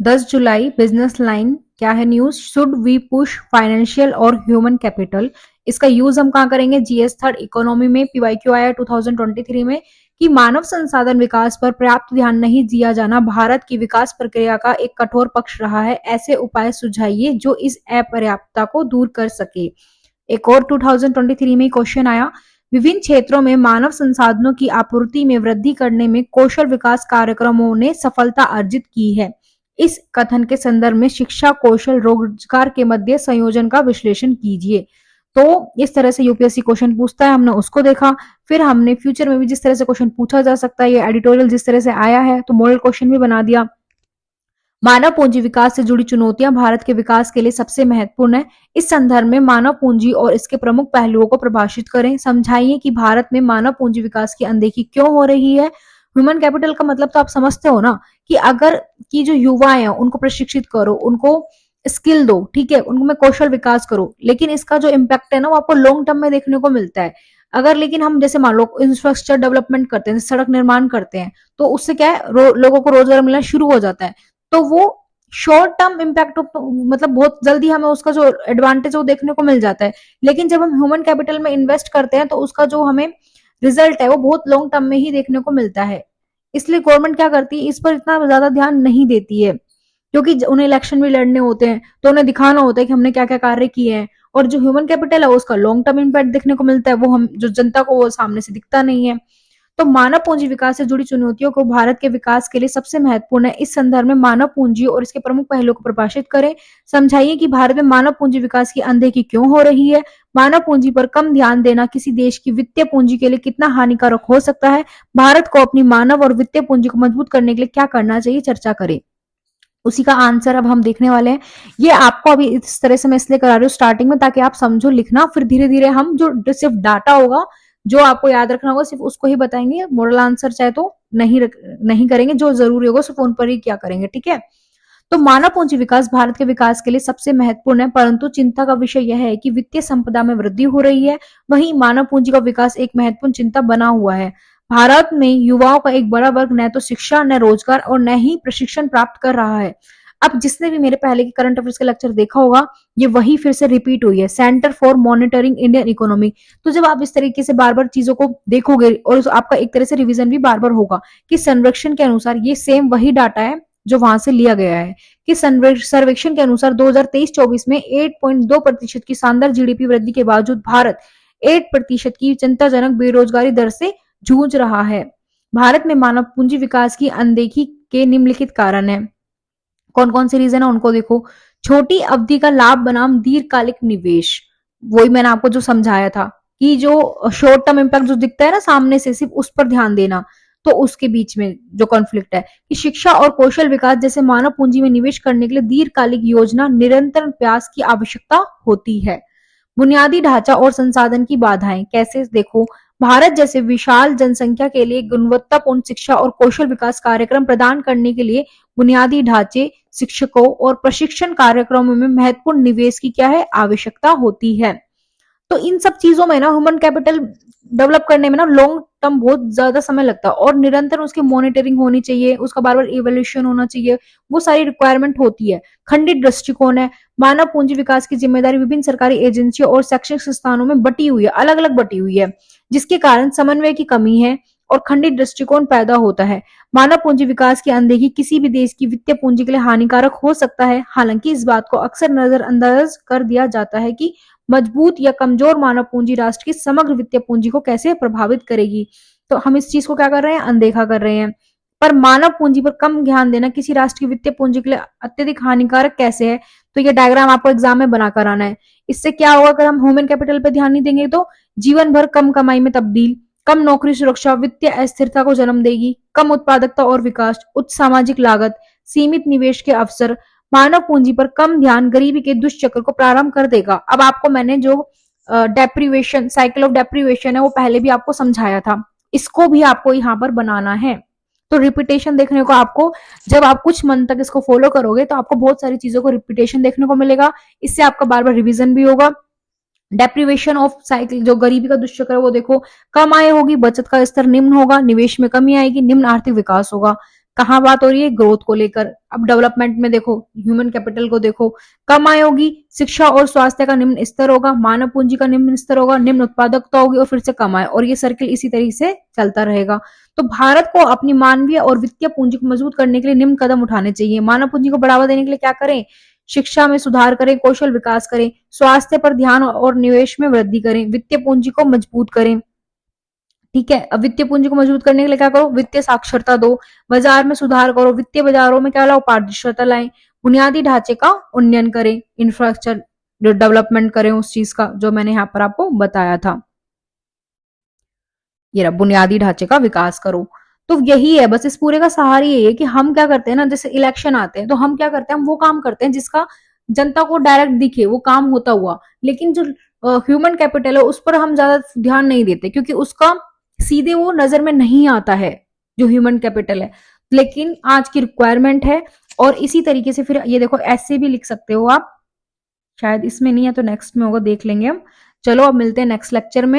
10 जुलाई business line क्या है news, should we push financial और ह्यूमन कैपिटल। इसका यूज हम कहाँ करेंगे, जीएस थर्ड इकोनॉमी में पीवाईक्यू आया 2023 में कि मानव संसाधन विकास पर पर्याप्त ध्यान नहीं दिया जाना भारत की विकास प्रक्रिया का एक कठोर पक्ष रहा है, ऐसे उपाय सुझाइए जो इस अपर्याप्तता को दूर कर सके। एक और 2023 में क्वेश्चन आया, विभिन्न क्षेत्रों में मानव संसाधनों की आपूर्ति में वृद्धि करने में कौशल विकास कार्यक्रमों ने सफलता अर्जित की है। इस कथन के संदर्भ में शिक्षा, कौशल, रोजगार के मध्य संयोजन का विश्लेषण कीजिए। तो इस तरह से यूपीएससी क्वेश्चन पूछता है, हमने उसको देखा। फिर हमने फ्यूचर में भी जिस तरह से क्वेश्चन पूछा जा सकता है, ये एडिटोरियल जिस तरह से आया है तो मॉडल क्वेश्चन भी बना दिया। मानव पूंजी विकास से जुड़ी चुनौतियां भारत के विकास के लिए सबसे महत्वपूर्ण है। इस संदर्भ में मानव पूंजी और इसके प्रमुख पहलुओं को परिभाषित करें। समझाइए कि भारत में मानव पूंजी विकास की अनदेखी क्यों हो रही है। ह्यूमन कैपिटल का मतलब तो आप समझते हो ना, कि अगर की जो युवा है उनको प्रशिक्षित करो, उनको स्किल दो, ठीक है, उनको में कौशल विकास करो, लेकिन इसका जो इम्पैक्ट है ना वो आपको लॉन्ग टर्म में देखने को मिलता है। अगर लेकिन हम जैसे मान लो इंफ्रास्ट्रक्चर डेवलपमेंट करते हैं, सड़क निर्माण करते हैं, तो उससे क्या है, लोगों को रोजगार मिलना शुरू हो जाता है, तो वो शॉर्ट टर्म इम्पैक्ट मतलब बहुत जल्दी हमें उसका जो एडवांटेज है वो देखने को मिल जाता है। लेकिन जब हम ह्यूमन कैपिटल में इन्वेस्ट करते हैं तो उसका जो हमें रिजल्ट है वो बहुत लॉन्ग टर्म में ही देखने को मिलता है। इसलिए गवर्नमेंट क्या करती है, इस पर इतना ज्यादा ध्यान नहीं देती है, क्योंकि उन्हें इलेक्शन भी लड़ने होते हैं तो उन्हें दिखाना होता है कि हमने क्या क्या कार्य किए हैं। और जो ह्यूमन कैपिटल है उसका लॉन्ग टर्म इम्पैक्ट देखने को मिलता है, वो हम जो जनता को वो सामने से दिखता नहीं है। तो मानव पूंजी विकास से जुड़ी चुनौतियों को भारत के विकास के लिए सबसे महत्वपूर्ण है। इस संदर्भ में मानव पूंजी और इसके प्रमुख पहलुओं को प्रकाशित करें। समझाइए कि भारत में मानव पूंजी विकास की अनदेखी क्यों हो रही है। मानव पूंजी पर कम ध्यान देना किसी देश की वित्तीय पूंजी के लिए कितना हानिकारक हो सकता है। भारत को अपनी मानव और वित्तीय पूंजी को मजबूत करने के लिए क्या करना चाहिए, चर्चा करें। उसी का आंसर अब हम देखने वाले हैं। ये आपको अभी इस तरह से मैं इसलिए करा रही हूँ स्टार्टिंग में, ताकि आप समझो लिखना, फिर धीरे धीरे हम जो सिर्फ डाटा होगा जो आपको याद रखना होगा सिर्फ उसको ही बताएंगे। मॉडल आंसर चाहे तो नहीं करेंगे, जो जरूरी होगा सिर्फ उन पर ही क्या करेंगे, ठीक है। तो मानव पूंजी विकास भारत के विकास के लिए सबसे महत्वपूर्ण है, परंतु चिंता का विषय यह है कि वित्तीय संपदा में वृद्धि हो रही है, वहीं मानव पूंजी का विकास एक महत्वपूर्ण चिंता बना हुआ है। भारत में युवाओं का एक बड़ा वर्ग न तो शिक्षा, न रोजगार और न ही प्रशिक्षण प्राप्त कर रहा है। अब जिसने भी मेरे पहले के करंट अफेयर्स का लेक्चर देखा होगा, ये वही फिर से रिपीट हुई है, centre for monitoring Indian economy. तो जब आप इस तरीके से बार बार चीजों को देखोगे और आपका एक तरह से रिवीजन भी बार बार होगा कि सर्वेक्षण के अनुसार ये सेम वही डाटा है जो वहां से लिया गया है, कि सर्वेक्षण के अनुसार 2023-24 में 8.2% की शानदार जीडीपी वृद्धि के बावजूद भारत 8% की चिंताजनक बेरोजगारी दर से जूझ रहा है। भारत में मानव पूंजी विकास की अनदेखी के निम्नलिखित कारण है। कौन कौन से रीजन है उनको देखो। छोटी अवधि का लाभ बनाम दीर्घकालिक निवेश, वही मैंने आपको जो समझाया था कि जो शॉर्ट टर्म इम्पैक्ट जो दिखता है ना सामने से, सिर्फ उस पर ध्यान देना, तो उसके बीच में जो कॉन्फ्लिक्ट है कि शिक्षा और कौशल विकास जैसे मानव पूंजी में निवेश करने के लिए दीर्घकालिक योजना, निरंतर प्रयास की आवश्यकता होती है। बुनियादी ढांचा और संसाधन की बाधाएं कैसे, देखो, भारत जैसे विशाल जनसंख्या के लिए गुणवत्तापूर्ण शिक्षा और कौशल विकास कार्यक्रम प्रदान करने के लिए बुनियादी ढांचे, शिक्षकों और प्रशिक्षण कार्यक्रमों में महत्वपूर्ण निवेश की क्या है, आवश्यकता होती है। तो इन सब चीजों में ना ह्यूमन कैपिटल डेवलप करने में ना लॉन्ग टर्म बहुत ज्यादा समय लगता है, और निरंतर उसकी मॉनिटरिंग होनी चाहिए, उसका बार बार इवोल्यूशन होना चाहिए, वो सारी रिक्वायरमेंट होती है। खंडित दृष्टिकोण है। मानव पूंजी विकास की जिम्मेदारी विभिन्न सरकारी एजेंसियों और शैक्षणिक संस्थानों में बटी हुई है, अलग अलग बटी हुई है, जिसके कारण समन्वय की कमी है और खंडित दृष्टिकोण पैदा होता है। मानव पूंजी विकास की अनदेखी किसी भी देश की वित्तीय पूंजी के लिए हानिकारक हो सकता है। हालांकि इस बात को अक्सर नजरअंदाज कर दिया जाता है कि मजबूत या कमजोर मानव पूंजी राष्ट्र की समग्र वित्तीय पूंजी को कैसे प्रभावित करेगी। तो हम इस चीज को क्या कर रहे हैं, अनदेखा कर रहे हैं। पर मानव पूंजी पर कम ध्यान देना किसी राष्ट्र की वित्तीय पूंजी के लिए अत्यधिक हानिकारक कैसे है, तो ये डायग्राम आपको एग्जाम में बनाकर आना है। इससे क्या होगा, अगर हम ह्यूमन कैपिटल पे ध्यान नहीं देंगे तो जीवन भर कम कमाई में तब्दील, कम नौकरी सुरक्षा वित्तीय अस्थिरता को जन्म देगी, कम उत्पादकता और विकास, उच्च सामाजिक लागत, सीमित निवेश के अवसर। मानव पूंजी पर कम ध्यान गरीबी के दुष्चक्र को प्रारंभ कर देगा। अब आपको मैंने जो डेप्रीवेशन, साइकिल ऑफ डेप्रीवेशन है वो पहले भी आपको समझाया था, इसको भी आपको यहाँ पर बनाना है। तो रिपीटेशन देखने को आपको, जब आप कुछ मंथ तक इसको फॉलो करोगे तो आपको बहुत सारी चीजों को रिपीटेशन देखने को मिलेगा, इससे आपका बार बार रिवीजन भी होगा। डेप्रीवेशन ऑफ साइकिल, जो गरीबी का दुष्चक्र है वो देखो, कम आय होगी, बचत का स्तर निम्न होगा, निवेश में कमी आएगी, निम्न आर्थिक विकास होगा। कहाँ बात हो रही है? ग्रोथ को लेकर। अब डेवलपमेंट में देखो, ह्यूमन कैपिटल को देखो, कम आय होगी, शिक्षा और स्वास्थ्य का निम्न स्तर होगा, मानव पूंजी का निम्न स्तर होगा, निम्न उत्पादकता होगी और फिर से कम आय, और ये सर्किल इसी तरीके से चलता रहेगा। तो भारत को अपनी मानवीय और वित्तीय पूंजी को मजबूत करने के लिए निम्न कदम उठाने चाहिए। मानव पूंजी को बढ़ावा देने के लिए क्या करें? शिक्षा में सुधार करें, कौशल विकास करें, स्वास्थ्य पर ध्यान और निवेश में वृद्धि करें, वित्तीय पूंजी को मजबूत करें। ठीक है, अब वित्तीय पूंजी को मजबूत करने के लिए क्या करो? वित्तीय साक्षरता दो, बाजार में सुधार करो, वित्तीय बाजारों में क्या लाओ? पारदर्शिता लाएं, बुनियादी ढांचे का उन्नयन करें, इंफ्रास्ट्रक्चर डेवलपमेंट करें उस चीज का जो मैंने यहाँ पर आपको बताया था। ये रहा, बुनियादी ढांचे का विकास करो। तो यही है, बस इस पूरे का सहारा यही है कि हम क्या करते हैं ना, जैसे इलेक्शन आते हैं तो हम क्या करते हैं, हम वो काम करते हैं जिसका जनता को डायरेक्ट दिखे वो काम होता हुआ, लेकिन जो ह्यूमन कैपिटल है उस पर हम ज्यादा ध्यान नहीं देते, क्योंकि उसका सीधे वो नजर में नहीं आता है जो ह्यूमन कैपिटल है, लेकिन आज की रिक्वायरमेंट है। और इसी तरीके से फिर ये देखो, ऐसे भी लिख सकते हो आप, शायद इसमें नहीं है तो नेक्स्ट में होगा, देख लेंगे हम। चलो अब मिलते हैं नेक्स्ट लेक्चर में।